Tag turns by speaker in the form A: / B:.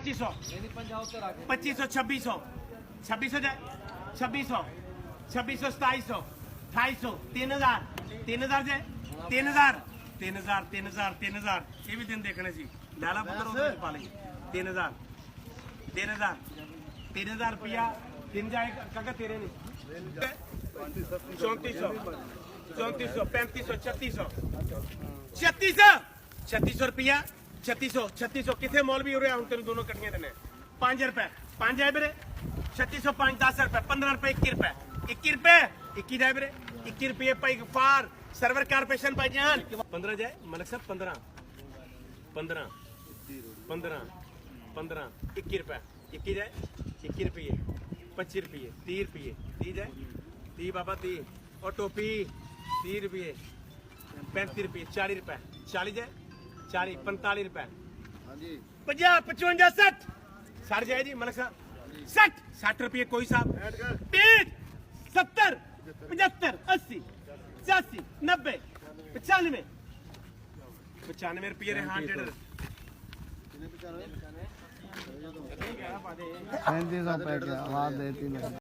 A: 2500 2500 2600 2600 जाए 2600 2600 2700 2800 3000 3000 जाए 3000 3000 3000 3000 ये भी दिन देखने सी लाला पुत्र उधर पा ली 3000 3000 3000 रुपया दिन जाए काका तेरे नहीं 3400 3400 3500 3600 3600 रुपया 3600 किथे मॉल भी हो रहा हूं तेरे दोनों कटियां देने 5 रुपए 5 है मेरे 3605 10 रुपए 15 रुपए 21 रुपए 21 रुपए 21 है मेरे 21 रुपये पाई फार सर्वर कारपोरेशन भाईजान 15 जाए मलिक साहब 15 15 15 15 21 रुपए 21 जाए 21 रुपये 25 रुपये 30 रुपये 30 जाए 30 बाबा 30 और टोपी 30 रुपये 35 रुपये 40 रुपए 40 जाए 40 45 रुपए 50 55 60 60 जाए जी मलिक साहब 60 रुपये कोई साहब 30 70 75 80 85 90 95 95 रुपये रेहान टेडर
B: 3500 रुपए की आवाज देती नहीं।